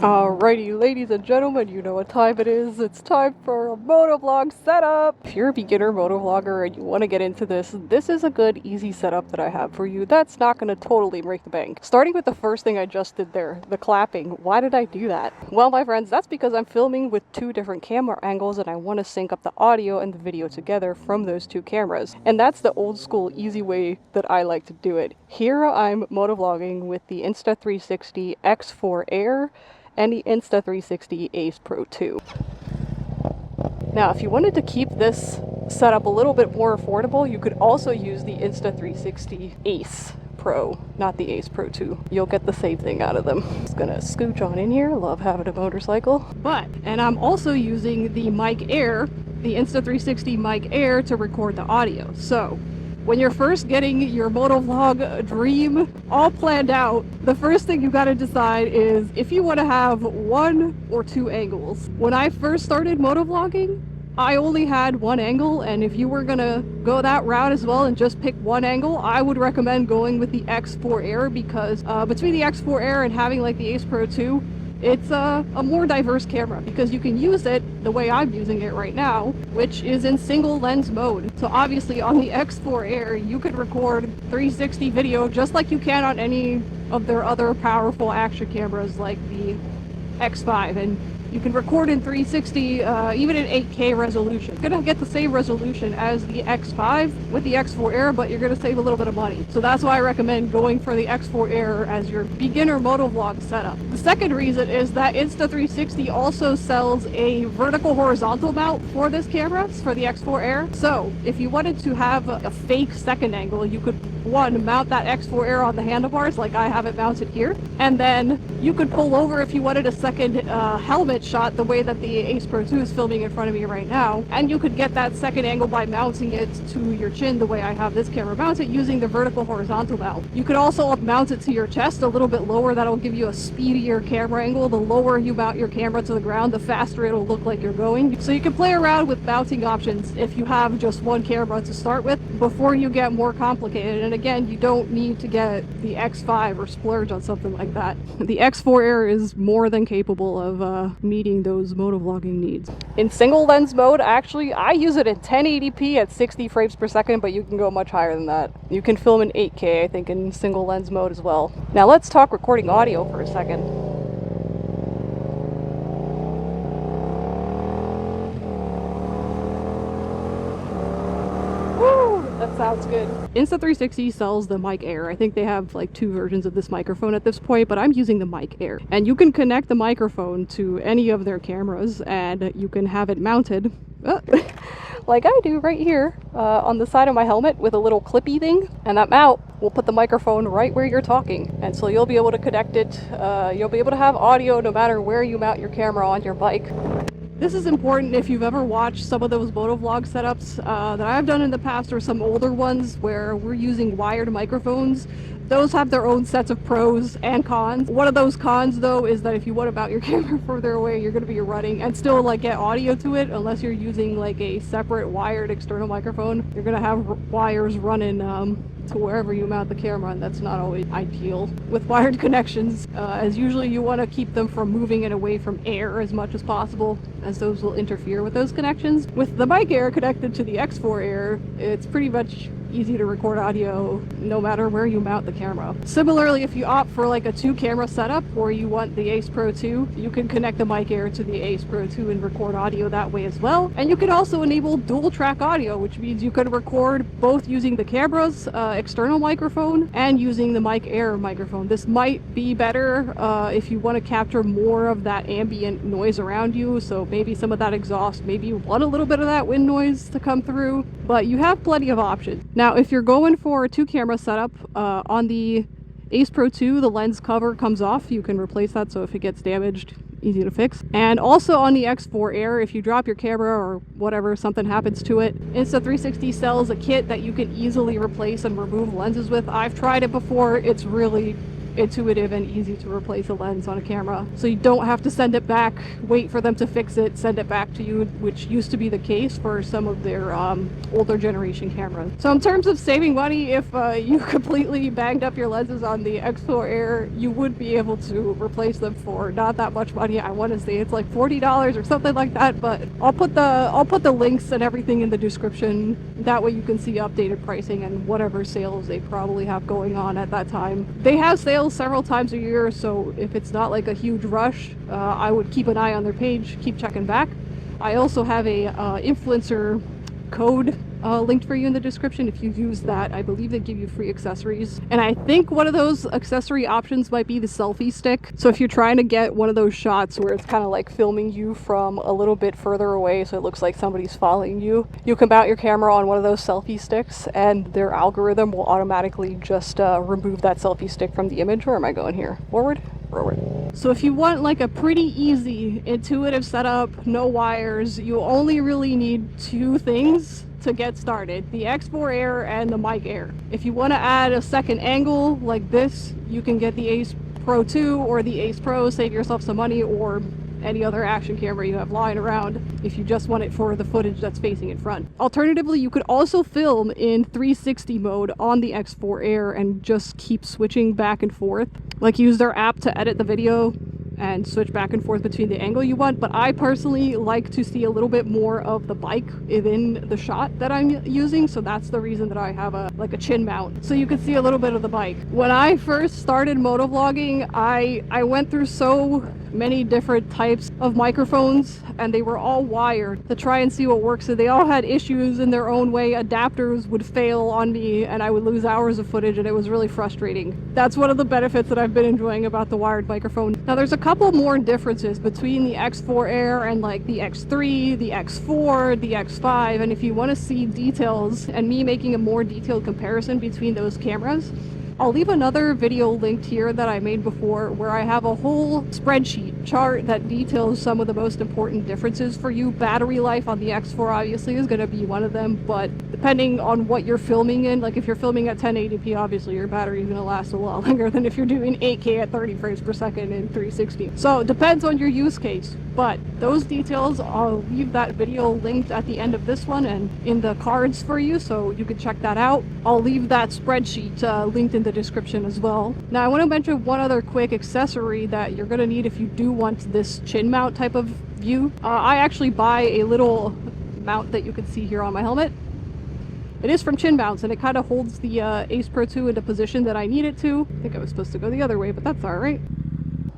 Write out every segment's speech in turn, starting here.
Alrighty, ladies and gentlemen, you know what time it is. It's time for a motovlog setup. If you're a beginner motovlogger and you want to get into this is a good, easy setup that I have for you that's not going to totally break the bank. Starting with the first thing I just did there, the clapping. Why did I do that? Well, my friends, that's because I'm filming with two different camera angles and I want to sync up the audio and the video together from those two cameras. And that's the old school, easy way that I like to do it. Here I'm motovlogging with the Insta360 X4 Air and the Insta360 Ace Pro 2. Now, if you wanted to keep this setup a little bit more affordable, you could also use the Insta360 Ace Pro, not the Ace Pro 2. You'll get the same thing out of them. Just gonna scooch on in here. Love having a motorcycle. And I'm also using the Mic Air, the Insta360 Mic Air, to record the audio. So when you're first getting your motovlog dream all planned out, the first thing you gotta decide is if you want to have one or two angles. When I first started motovlogging, I only had one angle, and if you were gonna go that route as well and just pick one angle, I would recommend going with the X4 Air, because between the X4 Air and having like the Ace Pro 2, it's a more diverse camera because you can use it the way I'm using it right now, which is in single lens mode. So obviously on the X4 Air, you could record 360 video just like you can on any of their other powerful action cameras like the X5, and you can record in 360, even in 8K resolution. You're gonna get the same resolution as the X5 with the X4 Air, but you're gonna save a little bit of money. So that's why I recommend going for the X4 Air as your beginner motovlog setup. The second reason is that Insta360 also sells a vertical horizontal mount for this camera, for the X4 Air. So if you wanted to have a fake second angle, you could, one, mount that X4 Air on the handlebars like I have it mounted here, and then you could pull over if you wanted a second helmet shot the way that the Ace Pro 2 is filming in front of me right now, and you could get that second angle by mounting it to your chin the way I have this camera mounted using the vertical horizontal mount. You could also mount it to your chest a little bit lower. That'll give you a speedier camera angle. The lower you mount your camera to the ground, the faster it'll look like you're going. So you can play around with mounting options if you have just one camera to start with before you get more complicated. And again, you don't need to get the X5 or splurge on something like that. The X4 Air is more than capable of meeting those motovlogging needs. In single lens mode, actually, I use it in 1080p at 60 frames per second, but you can go much higher than that. You can film in 8K, I think, in single lens mode as well. Now let's talk recording audio for a second. That sounds good. Insta360 sells the Mic Air. I think they have like two versions of this microphone at this point, but I'm using the Mic Air. And you can connect the microphone to any of their cameras and you can have it mounted like I do right here on the side of my helmet with a little clippy thing. And that mount will put the microphone right where you're talking. And so you'll be able to connect it. You'll be able to have audio no matter where you mount your camera on your bike. This is important if you've ever watched some of those motovlog setups that I've done in the past, or some older ones where we're using wired microphones. Those have their own sets of pros and cons. One of those cons, though, is that if you want to mount your camera further away, you're going to be running and still like get audio to it, unless you're using like a separate wired external microphone. You're going to have wires running to wherever you mount the camera, and that's not always ideal with wired connections, as usually you want to keep them from moving it away from air as much as possible, as those will interfere with those connections. With the Mic Air connected to the X4 Air, it's pretty much easy to record audio no matter where you mount the camera. Similarly, if you opt for like a two camera setup or you want the Ace Pro 2, you can connect the Mic Air to the Ace Pro 2 and record audio that way as well. And you can also enable dual track audio, which means you can record both using the camera's external microphone and using the Mic Air microphone. This might be better if you want to capture more of that ambient noise around you, so maybe some of that exhaust, maybe you want a little bit of that wind noise to come through, but you have plenty of options. Now, if you're going for a two camera setup, on the Ace Pro 2, the lens cover comes off. You can replace that, so if it gets damaged, easy to fix. And also on the X4 Air, if you drop your camera or whatever, something happens to it, Insta360 sells a kit that you can easily replace and remove lenses with. I've tried it before. It's really intuitive and easy to replace a lens on a camera. So you don't have to send it back, wait for them to fix it, send it back to you, which used to be the case for some of their older generation cameras. So in terms of saving money, if you completely banged up your lenses on the X4 Air, you would be able to replace them for not that much money. I want to say it's like $40 or something like that, but I'll put the links and everything in the description. That way you can see updated pricing and whatever sales they probably have going on at that time. They have sales several times a year, so if it's not like a huge rush, I would keep an eye on their page, keep checking back. I also have a influencer code linked for you in the description. If you use that, I believe they give you free accessories, and I think one of those accessory options might be the selfie stick. So if you're trying to get one of those shots where it's kind of like filming you from a little bit further away so it looks like somebody's following you, you can mount your camera on one of those selfie sticks and their algorithm will automatically just remove that selfie stick from the image. Where am I going here? Forward? Forward. So if you want like a pretty easy, intuitive setup, no wires, you only really need two things to get started: the X4 Air and the Mic Air. If you want to add a second angle like this, you can get the Ace Pro 2 or the Ace Pro, save yourself some money, or any other action camera you have lying around if you just want it for the footage that's facing in front. Alternatively, you could also film in 360 mode on the X4 Air and just keep switching back and forth. Like use their app to edit the video and switch back and forth between the angle you want, but I personally like to see a little bit more of the bike within the shot that I'm using, so that's the reason that I have a chin mount, so you can see a little bit of the bike. When I first started motovlogging, I went through so many different types of microphones and they were all wired to try and see what works, so they all had issues in their own way. Adapters would fail on me and I would lose hours of footage, and it was really frustrating. That's one of the benefits that I've been enjoying about the wired microphone. Now there's a couple more differences between the X4 Air and like the X3, the X4, the X5, and if you want to see details and me making a more detailed comparison between those cameras, I'll leave another video linked here that I made before where I have a whole spreadsheet chart that details some of the most important differences for you. Battery life on the X4 obviously is going to be one of them, but depending on what you're filming in, like if you're filming at 1080p, obviously your battery is going to last a lot longer than if you're doing 8K at 30 frames per second in 360. So it depends on your use case, but those details, I'll leave that video linked at the end of this one and in the cards for you, so you can check that out. I'll leave that spreadsheet linked in the description as well. Now I want to mention one other quick accessory that you're going to need if you do want this chin mount type of view. I actually buy a little mount that you can see here on my helmet. It is from Chin Mounts and it kind of holds the Ace Pro 2 into position that I need it to. I think I was supposed to go the other way, but that's alright.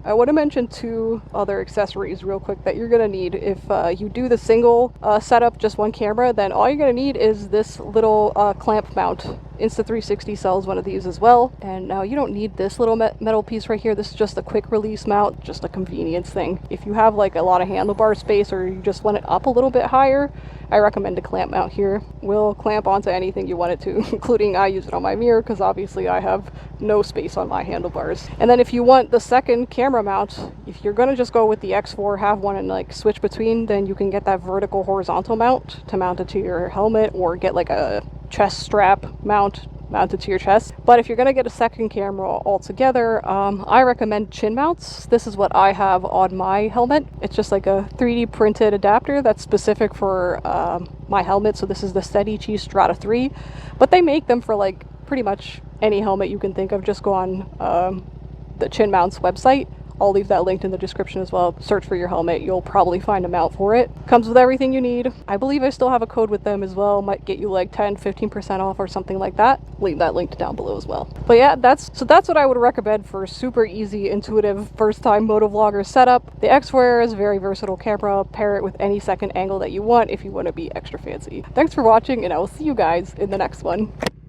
I want to mention two other accessories real quick that you're going to need. If you do the single setup, just one camera, then all you're going to need is this little clamp mount. Insta360 sells one of these as well. And now you don't need this little metal piece right here. This is just a quick release mount, just a convenience thing. If you have like a lot of handlebar space or you just want it up a little bit higher, I recommend a clamp mount here. Will clamp onto anything you want it to, including I use it on my mirror because obviously I have no space on my handlebars. And then if you want the second camera mount, if you're going to just go with the X4, have one and like switch between, then you can get that vertical horizontal mount to mount it to your helmet, or get like a chest strap mount mounted to your chest. But if you're going to get a second camera altogether, I recommend chin mounts. This is what I have on my helmet. It's just like a 3D printed adapter that's specific for my helmet. So this is the Steady Strata 3, but they make them for like pretty much any helmet you can think of. Just go on the Chin Mounts website. I'll leave that linked in the description as well. Search for your helmet, you'll probably find a mount for it. Comes with everything you need. I believe I still have a code with them as well. Might get you like 10-15% off or something like that. Leave that linked down below as well. But yeah, that's what I would recommend for super easy, intuitive, first time motovlogger setup. The X4 is a very versatile camera. Pair it with any second angle that you want if you want to be extra fancy. Thanks for watching, and I will see you guys in the next one.